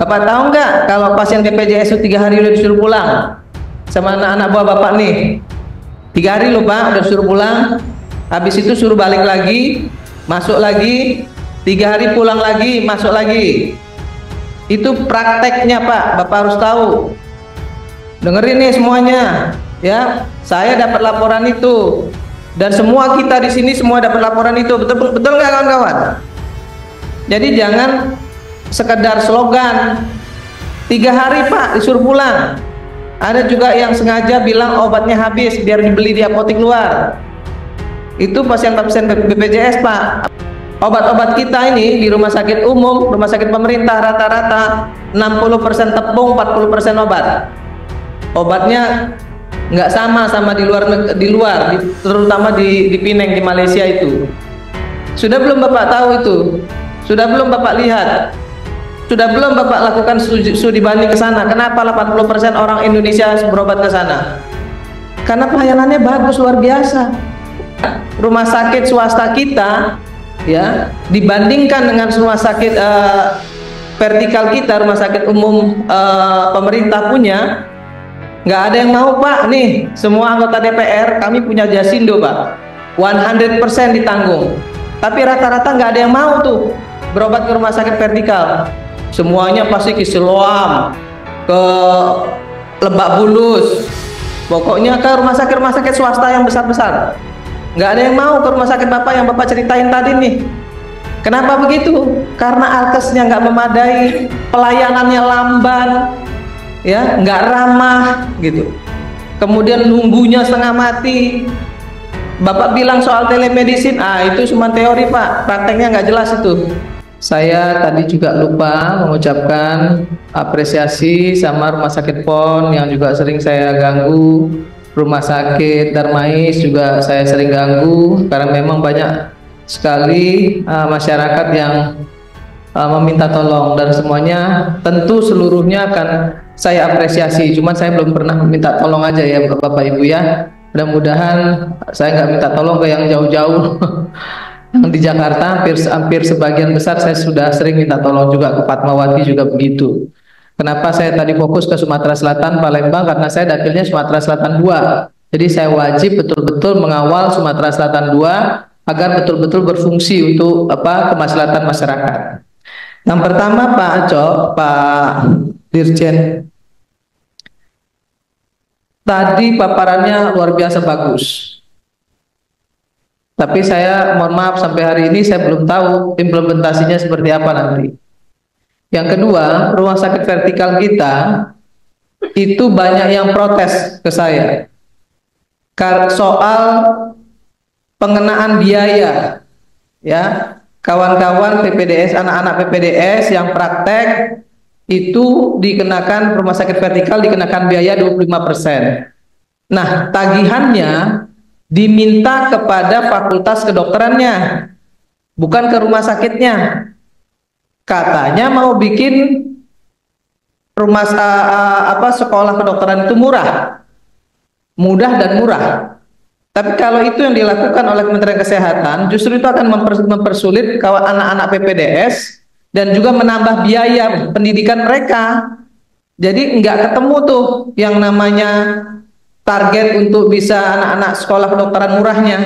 Bapak tahu nggak kalau pasien BPJS itu 3 hari udah disuruh pulang sama anak-anak buah Bapak nih? 3 hari loh Pak, udah disuruh pulang. Habis itu suruh balik lagi, masuk lagi, 3 hari pulang lagi, masuk lagi. Itu prakteknya Pak, Bapak harus tahu. Dengerin nih semuanya, ya. Saya dapat laporan itu, dan semua kita di sini semua dapat laporan itu. Betul betul nggak kawan-kawan? Jadi jangan sekedar slogan 3 hari Pak disuruh pulang. Ada juga yang sengaja bilang obatnya habis biar dibeli di apotek luar. Itu pasien-pasien BPJS Pak. Obat-obat kita ini di rumah sakit umum, rumah sakit pemerintah rata-rata 60% tepung, 40% obat. Obatnya nggak sama terutama di Pineng di Malaysia itu. Sudah belum Bapak tahu itu? Sudah belum Bapak lihat? Sudah belum Bapak lakukan studi banding ke sana? Kenapa 80% orang Indonesia berobat ke sana? Karena pelayanannya bagus, luar biasa. Rumah sakit swasta kita, ya, dibandingkan dengan rumah sakit vertikal kita, rumah sakit umum pemerintah punya, nggak ada yang mau Pak. Nih, semua anggota DPR kami punya jasindo Pak, 100% ditanggung. Tapi rata-rata nggak ada yang mau tuh berobat ke rumah sakit vertikal. Semuanya pasti ke Siloam, ke Lebak Bulus, pokoknya ke rumah sakit swasta yang besar-besar. Nggak ada yang mau ke rumah sakit Bapak yang Bapak ceritain tadi nih. Kenapa begitu? Karena alkesnya nggak memadai, pelayanannya lamban, ya, nggak ramah gitu. Kemudian nunggunya setengah mati. Bapak bilang soal telemedicine, itu cuma teori Pak, prakteknya nggak jelas itu. Saya tadi juga lupa mengucapkan apresiasi sama Rumah Sakit PON yang juga sering saya ganggu. Rumah Sakit Darmais juga saya sering ganggu karena memang banyak sekali masyarakat yang meminta tolong, dan semuanya tentu seluruhnya akan saya apresiasi. Cuman saya belum pernah meminta tolong aja ya Bapak Ibu ya. Mudah-mudahan saya nggak minta tolong ke yang jauh-jauh. Yang di Jakarta hampir sebagian besar saya sudah sering minta tolong juga, ke Fatmawati juga begitu. Kenapa saya tadi fokus ke Sumatera Selatan, Palembang, karena saya dapilnya Sumatera Selatan 2. Jadi saya wajib betul-betul mengawal Sumatera Selatan 2 agar betul-betul berfungsi untuk kemaslahatan masyarakat. Yang pertama Pak Acok, Pak Dirjen, tadi paparannya luar biasa bagus. Tapi saya mohon maaf sampai hari ini saya belum tahu implementasinya seperti apa nanti. Yang kedua, rumah sakit vertikal kita itu banyak yang protes ke saya soal pengenaan biaya, ya. Kawan-kawan PPDS, anak-anak PPDS yang praktek itu dikenakan, rumah sakit vertikal dikenakan biaya 25%. Nah, tagihannya diminta kepada fakultas kedokterannya, bukan ke rumah sakitnya. Katanya mau bikin sekolah kedokteran itu mudah dan murah. Tapi kalau itu yang dilakukan oleh Kementerian Kesehatan, justru itu akan mempersulit kawan anak-anak PPDS dan juga menambah biaya pendidikan mereka. Jadi nggak ketemu tuh yang namanya target untuk bisa anak-anak sekolah kedokteran murahnya.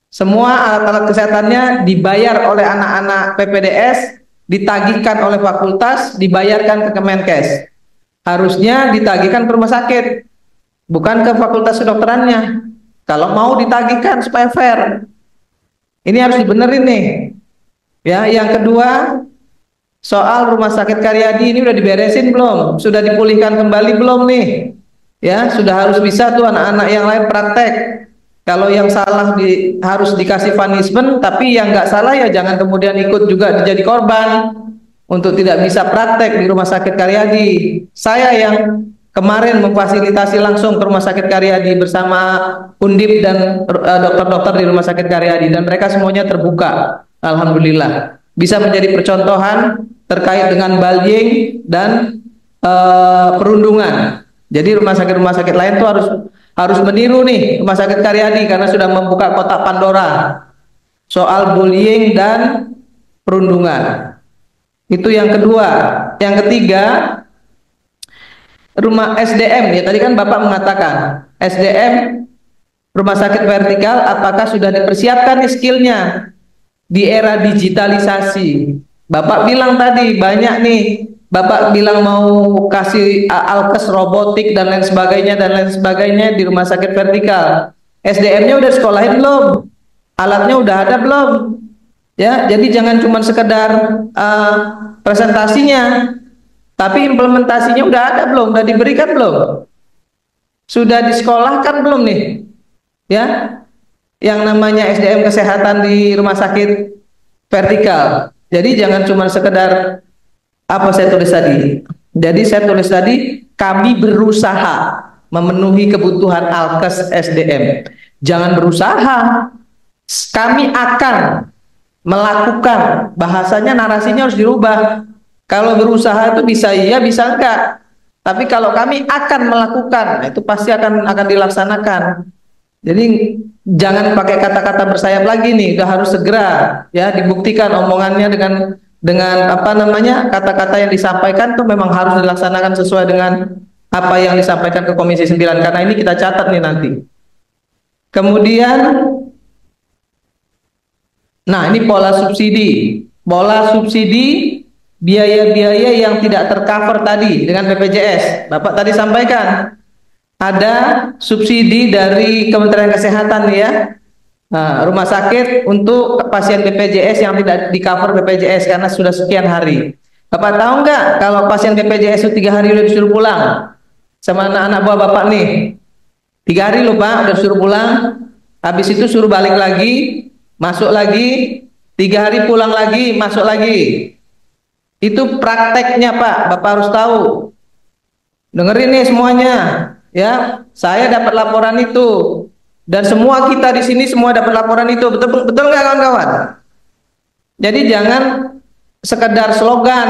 Semua alat-alat kesehatannya dibayar oleh anak-anak PPDS, ditagihkan oleh fakultas, dibayarkan ke Kemenkes. Harusnya ditagihkan ke rumah sakit, bukan ke fakultas kedokterannya. Kalau mau ditagihkan supaya fair. Ini harus dibenerin nih. Ya, yang kedua, soal Rumah Sakit Karyadi ini udah diberesin belum? Sudah dipulihkan kembali belum nih? Ya, sudah harus bisa tuh anak-anak yang lain praktek. Kalau yang salah harus dikasih punishment, tapi yang nggak salah ya jangan kemudian ikut juga jadi korban untuk tidak bisa praktek di Rumah Sakit Karyadi. Saya yang kemarin memfasilitasi langsung ke Rumah Sakit Karyadi bersama Undip dan dokter-dokter di Rumah Sakit Karyadi, dan mereka semuanya terbuka. Alhamdulillah bisa menjadi percontohan terkait dengan bullying dan perundungan. Jadi rumah sakit lain tuh harus meniru nih Rumah Sakit Karyadi karena sudah membuka kotak Pandora soal bullying dan perundungan. Itu yang kedua. Yang ketiga, rumah SDM, ya tadi kan Bapak mengatakan SDM rumah sakit vertikal apakah sudah dipersiapkan nih skillnya di era digitalisasi. Bapak bilang tadi banyak nih, Bapak bilang mau kasih alkes robotik dan lain sebagainya di rumah sakit vertikal. SDM-nya udah sekolahin belum? Alatnya udah ada belum? Ya, jadi jangan cuma sekedar presentasinya, tapi implementasinya udah ada belum? Udah diberikan belum? Sudah disekolahkan belum nih? Ya, yang namanya SDM kesehatan di rumah sakit vertikal. Jadi jangan cuma sekedar apa saya tulis tadi. Jadi saya tulis tadi kami berusaha memenuhi kebutuhan alkes SDM. Jangan berusaha, kami akan melakukan. Bahasanya, narasinya harus dirubah. Kalau berusaha itu bisa iya, bisa enggak. Tapi kalau kami akan melakukan, itu pasti akan dilaksanakan. Jadi jangan pakai kata-kata bersayap lagi nih, udah harus segera ya dibuktikan omongannya dengan apa namanya, kata-kata yang disampaikan tuh memang harus dilaksanakan sesuai dengan apa yang disampaikan ke Komisi 9, karena ini kita catat nih nanti. Kemudian nah, ini pola subsidi. Pola subsidi biaya-biaya yang tidak tercover tadi dengan BPJS. Bapak tadi sampaikan ada subsidi dari Kementerian Kesehatan ya, rumah sakit untuk pasien BPJS yang tidak di cover BPJS karena sudah sekian hari. Bapak tahu nggak kalau pasien BPJS itu 3 hari udah disuruh pulang sama anak-anak buah Bapak nih? 3 hari loh Pak, udah suruh pulang, habis itu suruh balik lagi, masuk lagi, 3 hari pulang lagi, masuk lagi. Itu prakteknya Pak, Bapak harus tahu. Dengerin nih semuanya. Ya, saya dapat laporan itu dan semua kita di sini semua dapat laporan itu, betul nggak kawan-kawan? Jadi jangan sekedar slogan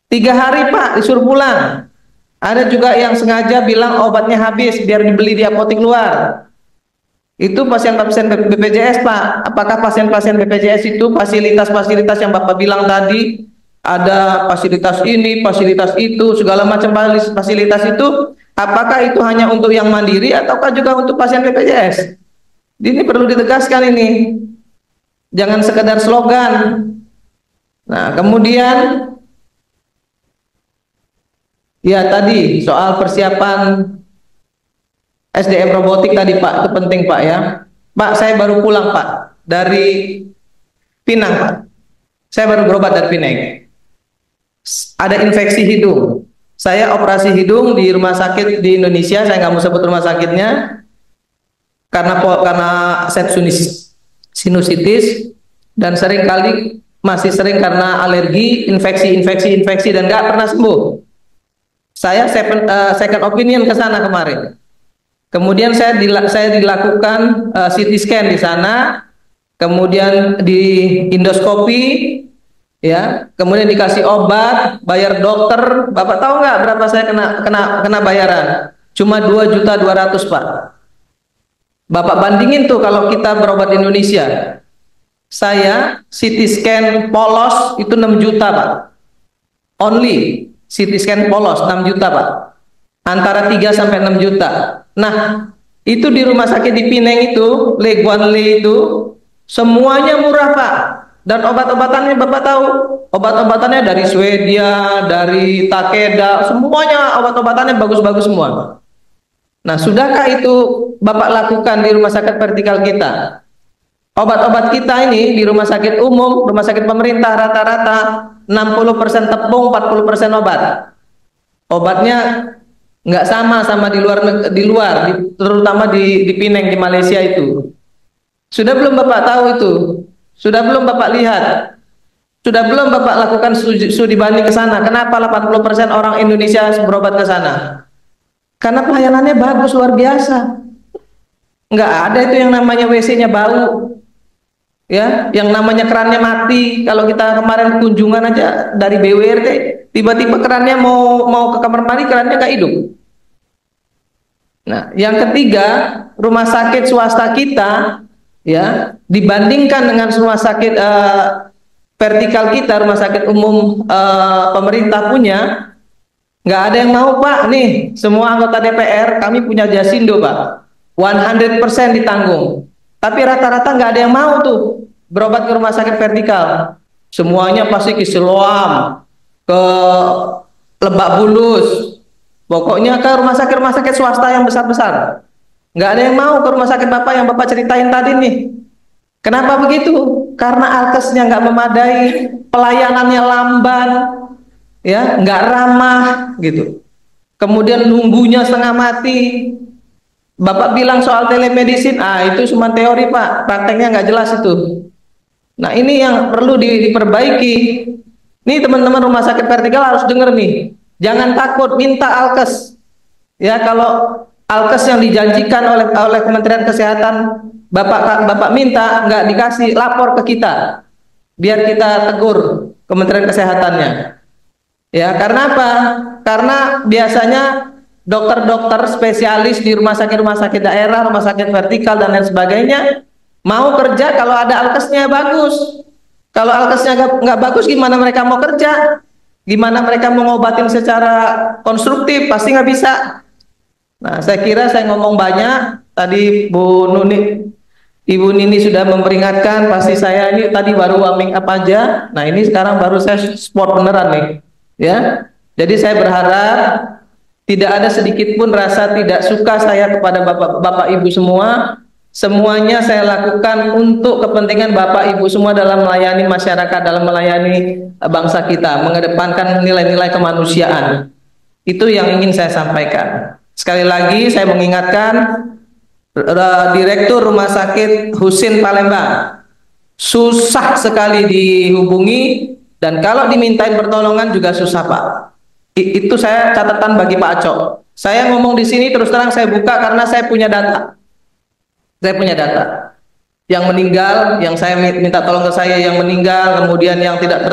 3 hari Pak disuruh pulang. Ada juga yang sengaja bilang obatnya habis biar dibeli di apotek luar. Itu pasien-pasien BPJS Pak. Apakah pasien-pasien BPJS itu fasilitas-fasilitas yang Bapak bilang tadi, ada fasilitas ini, fasilitas itu, segala macam fasilitas itu, apakah itu hanya untuk yang mandiri ataukah juga untuk pasien BPJS? Ini perlu ditegaskan ini. Jangan sekedar slogan. Nah, kemudian ya tadi soal persiapan SDM robotik tadi Pak, itu penting Pak ya. Pak, saya baru pulang Pak dari Pinang Pak. Saya baru berobat dari Pinang. Ada infeksi hidung. Saya operasi hidung di rumah sakit di Indonesia, saya nggak mau sebut rumah sakitnya, karena sinusitis dan masih sering karena alergi, infeksi dan nggak pernah sembuh. Saya second opinion ke sana kemarin. Kemudian saya dilakukan CT scan di sana, kemudian di endoskopi. Ya, kemudian dikasih obat, bayar dokter. Bapak tahu nggak berapa saya kena bayaran? Cuma 2.200.000 Pak. Bapak bandingin tuh kalau kita berobat di Indonesia. Saya CT scan polos itu 6 juta Pak. Only CT scan polos 6 juta Pak. Antara 3 sampai 6 juta. Nah, itu di rumah sakit di Pinang itu, Leguanle itu semuanya murah Pak. Dan obat-obatannya Bapak tahu, obat-obatannya dari Swedia, dari Takeda, semuanya obat-obatannya bagus-bagus semua. Nah, sudahkah itu Bapak lakukan di rumah sakit vertikal kita? Obat-obat kita ini di rumah sakit umum, rumah sakit pemerintah rata-rata 60% tepung, 40% obat. Obatnya nggak sama di luar, terutama di Pinang di Malaysia itu. Sudah belum Bapak tahu itu? Sudah belum Bapak lihat? Sudah belum Bapak lakukan studi banding ke sana? Kenapa 80% orang Indonesia berobat ke sana? Karena pelayanannya bagus, luar biasa. Nggak ada itu yang namanya WC-nya bau. Ya, yang namanya kerannya mati. Kalau kita kemarin kunjungan aja dari BWRT, tiba-tiba kerannya mau ke kamar mandi, kerannya nggak hidup. Nah, yang ketiga, rumah sakit swasta kita ya dibandingkan dengan rumah sakit vertikal kita, rumah sakit umum pemerintah punya, nggak ada yang mau, Pak. Nih, semua anggota DPR, kami punya jasindo, Pak. 100% ditanggung. Tapi rata-rata nggak ada yang mau tuh berobat ke rumah sakit vertikal. Semuanya pasti ke Siloam, ke Lebak Bulus, pokoknya ke rumah sakit swasta yang besar-besar. Nggak ada yang mau ke rumah sakit Bapak yang Bapak ceritain tadi nih. Kenapa begitu? Karena alkesnya nggak memadai, pelayanannya lamban, ya, nggak ramah gitu. Kemudian nunggunya setengah mati. Bapak bilang soal telemedicine, itu cuma teori, Pak, prakteknya nggak jelas itu. Nah, ini yang perlu diperbaiki. Nih teman-teman rumah sakit vertikal harus dengar nih, jangan takut minta alkes. Ya, kalau alkes yang dijanjikan oleh Kementerian Kesehatan Bapak minta nggak dikasih, lapor ke kita, biar kita tegur Kementerian Kesehatannya. Ya, karena apa? Karena biasanya dokter-dokter spesialis di rumah sakit daerah, rumah sakit vertikal dan lain sebagainya mau kerja kalau ada alkesnya bagus. Kalau alkesnya nggak bagus, gimana mereka mau kerja? Gimana mereka mau ngobatin secara konstruktif? Pasti nggak bisa. Nah, saya kira saya ngomong banyak. Tadi Ibu Nini sudah memperingatkan. Pasti saya ini tadi baru warming up aja. Nah, ini sekarang baru saya sport beneran nih. Ya, jadi saya berharap tidak ada sedikit pun rasa tidak suka saya kepada Bapak Ibu semua. Semuanya saya lakukan untuk kepentingan Bapak Ibu semua dalam melayani masyarakat, dalam melayani bangsa kita, mengedepankan nilai-nilai kemanusiaan. Itu yang ingin saya sampaikan. Sekali lagi saya mengingatkan Direktur Rumah Sakit Husin Palembang, susah sekali dihubungi, dan kalau dimintain pertolongan juga susah, Pak. Itu saya catatan bagi Pak Acok. Saya ngomong di sini terus terang saya buka karena saya punya data. Saya punya data. Yang meninggal, yang saya minta tolong ke saya, yang meninggal, kemudian yang tidak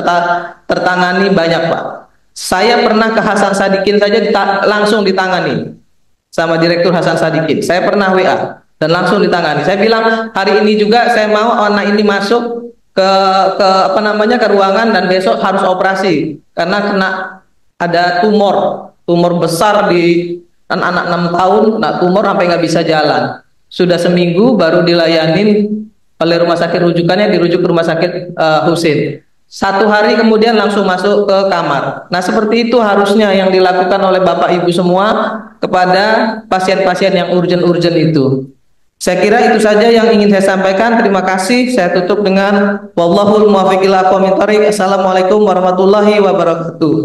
tertangani banyak, Pak. Saya pernah ke Hasan Sadikin saja langsung ditangani sama Direktur Hasan Sadikin. Saya pernah WA dan langsung ditangani. Saya bilang hari ini juga saya mau anak ini masuk ke ke ruangan dan besok harus operasi karena kena ada tumor besar di anak 6 tahun, kena tumor sampai nggak bisa jalan. Sudah seminggu baru dilayanin oleh rumah sakit rujukannya, dirujuk ke rumah sakit Husin. 1 hari kemudian langsung masuk ke kamar. Nah, seperti itu harusnya yang dilakukan oleh Bapak Ibu semua kepada pasien-pasien yang urgent itu. Saya kira itu saja yang ingin saya sampaikan. Terima kasih. Saya tutup dengan wallahul muwaffiq ila aqwamit thoriq. Assalamualaikum warahmatullahi wabarakatuh.